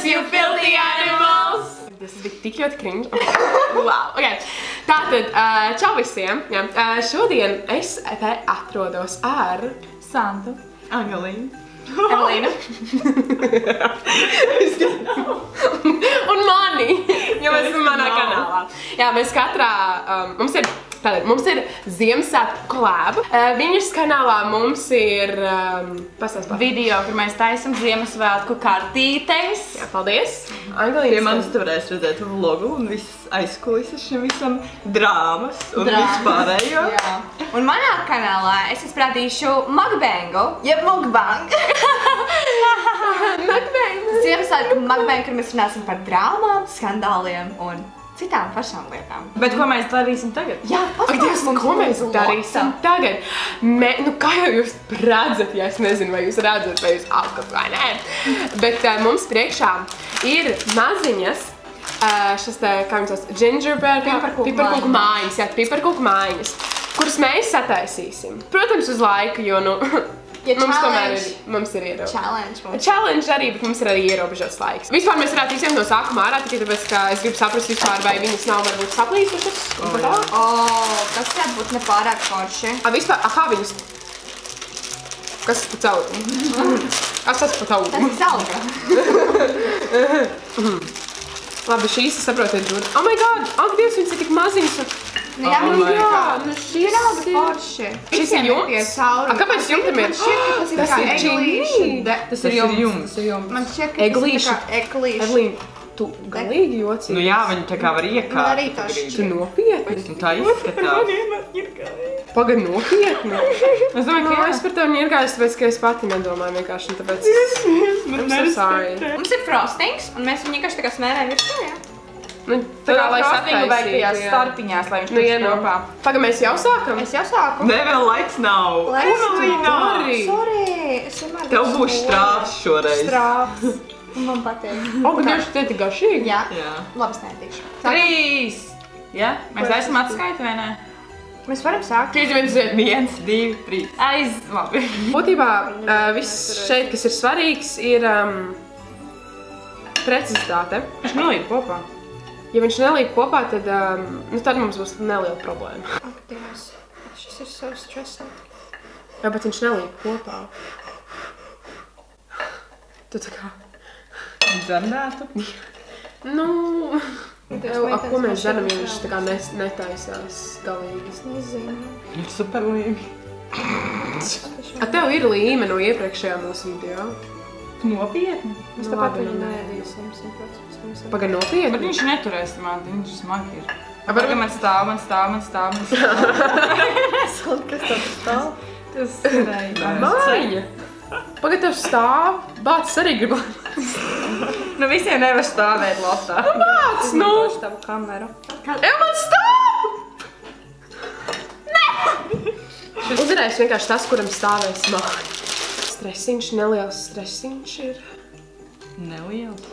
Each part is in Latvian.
you filthy animals! Tas bija tik ļoti cringe. Wow, ok. Tātad, čau visiem. Šodien es te atrodos ar Santu. Angelīnu. Evelīnu. Un mani, jo mēs esam manā kanālā. Jā, mēs katrā, mums ir Ziemassvētku collab. Viņas kanālā mums ir video, kur mēs taisam Ziemassvētku kartītes. Jā, paldies. Pie manis tu varēsi redzēt vlogu un visas aizkulises šim visam drāmas un vispārējo. Un manā kanālā es izprātīšu mukbangu. Jeb mukbang. Ziemassvētku mukbang, kur mēs runāsim par drāmām, skandāliem un citām pašām lietām. Bet ko mēs darīsim tagad? Jā, ko mēs darīsim tagad? Nu, kā jau jūs redzat, ja es nezinu, vai jūs redzat, vai jūs atkat vai nē. Bet mums priekšā ir maziņas, šas te, kā viņas tos, gingerbread, piparkūku mājiņas, jā, piparkūku mājiņas, kuras mēs sataisīsim. Protams, uz laiku, jo, nu, mums ir ierobežots. Challenge arī, bet mums ir arī ierobežots laiks. Vispār mēs varētu visiem no sākuma ārā, tikai tāpēc, ka es gribu saprast vispār, vai viņas nav varbūt saplīsušas. Tas varētu būt nepārāk forši. Vispār, kā viņas? Kas pa caurumu? Kas tas pa caurumu? Tas ir zelga. Labi, šīs, es saprotu, ir džūda. Oh my god! Ak, Dievs, viņas ir tik maziņas. Jā, nu šis forši. Šis ir jumts? Kāpēc jumtam ir? Tas ir eglīši. Tas ir jums. Man šķiet, ka tas ir kā eglīši. Evelīna, tu galīgi jocīgi. Nu jā, viņi tā kā var iekāt. Man arī tā šķiet. Tu nopietni? Un tā izskatās. Pagad nopietni? Es domāju, ka es par tevi niergājos, tāpēc, ka es pati nedomāju vienkārši, un tāpēc I'm so sorry. Mums ir frostings, un mēs viņu vienkārši tā kā smērējam virsū, jā? Nu, tā kā, lai sataisītu, starpiņās, lai viņš nu, jā, kopā. Pagad, mēs jau sākam? Es jau sāku. Ne, vēl laiks nav. Sorry. Tev būs strāvs šoreiz. Strāvs. Man patīk. O, bet tieši tie tik garšīgi? Jā. Jā. Labi, es netīšu. 3! Ja? Mēs esam atskaiti, vai ne? Mēs varam sākt. 3, 1, 1, 2, 3. Labi. Būtībā viss šeit, kas ir svarīgs, ir precizitāte. Viņš nelīd kopā. Ja viņš nelīd kopā, tad mums būs neliela problēma. Ak, Dievs, šis ir so stressant. Jā, bet viņš nelīd kopā. Tu tā kā... Dzernētu? Nu... Ko mēs dzeram, ja viņš tā kā netaisās galīgi? Es nezinu. Ir superlīgi. Tev ir līme no iepriekšējā mūsu video? Nopietni? Mēs tāpat viņu neēdīsim 100%. Pagad nopietni? Bet viņš neturēs man, viņš smagi ir. Pagad man stāv. Kas tad stāv? Tas ir Māja! Pagad tev stāv, Bācis arī grib. Nu visiem nevar stāvēt loftā. Bācis, nu! Tavu kameru. Man stāv! Nē! Uzvarēs vienkārši tas, kuram stāvēs māja. Stresiņš, neliels stresiņš ir. Neliels?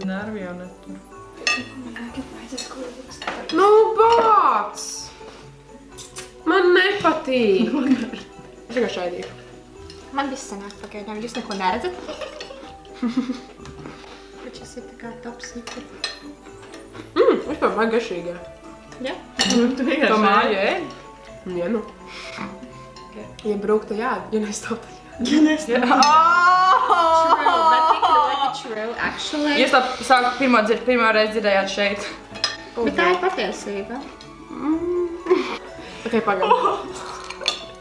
Nervi jau netur. Nu, Bācis! Man nepatīk. Es vienkārši aidīju. Man viss sanāk pagaidām, jūs neko neredzat? Bet šis ir tā kā top secret. Vispār vajag garšīgi. Jā? Tu vienkārši To māju ēd? Ja nu. Ja brūkta jād, ja nestāv tad jād. Ja nestāv. True, bet tik ļoti true, actually. Jūs tā sāku pirmo reizi dzirdējāt šeit. Bet tā ir patiesība. Ok, pagaid.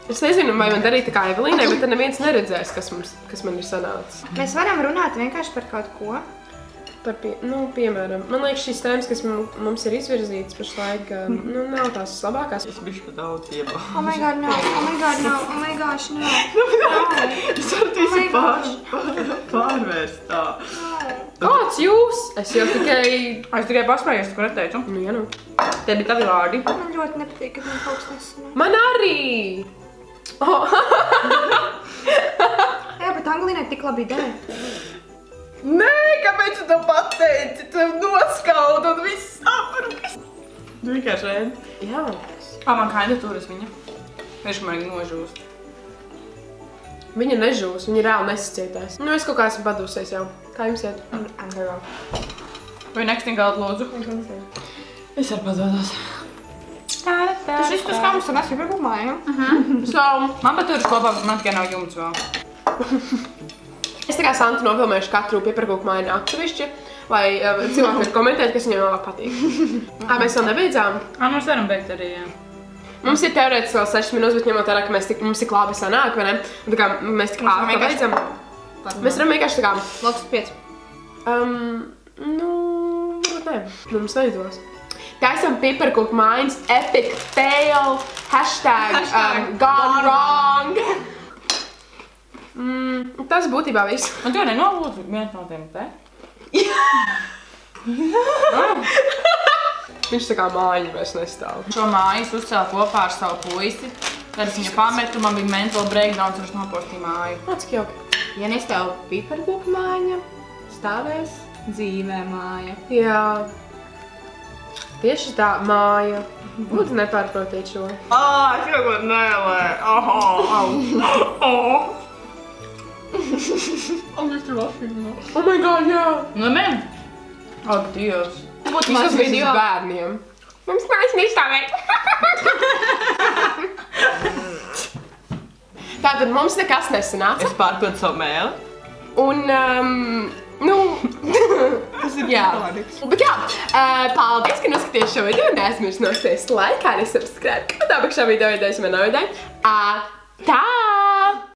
Es nezinu, vai man darīt tā kā Evelīnai, bet tad neviens neredzēs, kas man ir sanācis. Mēs varam runāt vienkārši par kaut ko. Piemēram, man liekas, šīs tēmas, kas mums ir izvirzītas pašlaik, nav tās labākās. Es bišķi pa daudz iebā. Oh my god, no. Oh my god, no. Oh my gosh, no. Es varu visu pārvērst tā. Kāds jūs? Es jau tikai... Es tikai pasmējies, ko neteicu. Nu, ja nu. Tie bija tavi vārdi. Man ļoti nepatīk, kad man kaut kas nesanāk. Man arī! Jā, bet Angelīnai tik labi ideja. Nē, kāpēc tu to pateici? Tu noskaud un viss aprūkis. Tu vienkārši ēd. Jā. Man kandidatūras viņa. Viņš man nožūst. Viņa nežūs, viņa reāli nescietēs. Nu, es kaut kā esmu padusies jau. Kā jums iet? Vai nekstingāt lūdzu? Es arī padodos. Tas viss tas kā mums sanās piepirkuma māja. So, Man pat tur kopā, man tikai nav jumts vēl. es tā kā Santu nofilmēšu katru piepirkuma māju atsevišķi, lai cilvēki var komentēt, kas viņiem labāk patīk. Mēs vēl nebeidzām? Mēs varam beigt arī, jā. Mums ir teorētiski vēl 6 minūtes, bet ņemot vērā, ka mums tik labi sanāk, vai ne? Un tā kā mēs tik ātri beidzam. Mēs varam vienkārši tā kā... Lotus 5. Nu, varbūt ne. Mums neizdos. Taisam piparkūku mājas epic fail, hashtag gone wrong. Tas būtībā viss. Un tu nenolūdzu viens no tiem te? Viņš tā kā mājiņa vairs nestāv. Šo mājas uzcēla kopā ar savu puisi. Tad es viņu pametu, man bija mental breakdowns, viņš nopostīja māju. Cik jauki. Ja nestāv piparkūku māja, stāvēs dzīvē māja. Jā. Tieši tā, māja. Lūdzu, nepārprotiet šo. Es kaut ko nelē. Oh my god, jā. Nu, men? Ak, Dievs. Būtu visas video bērniem. Mums mājas nestāvēt. Tātad mums nekas nesanāca. Es pārpildu savu mēli. Un, tas ir jā. Bet jā, paldies, ka noskaties šo video. Neaizmirst nosties laikā, arī subscribe. Kā tā pakšā video idejas man nav ideja. Tā!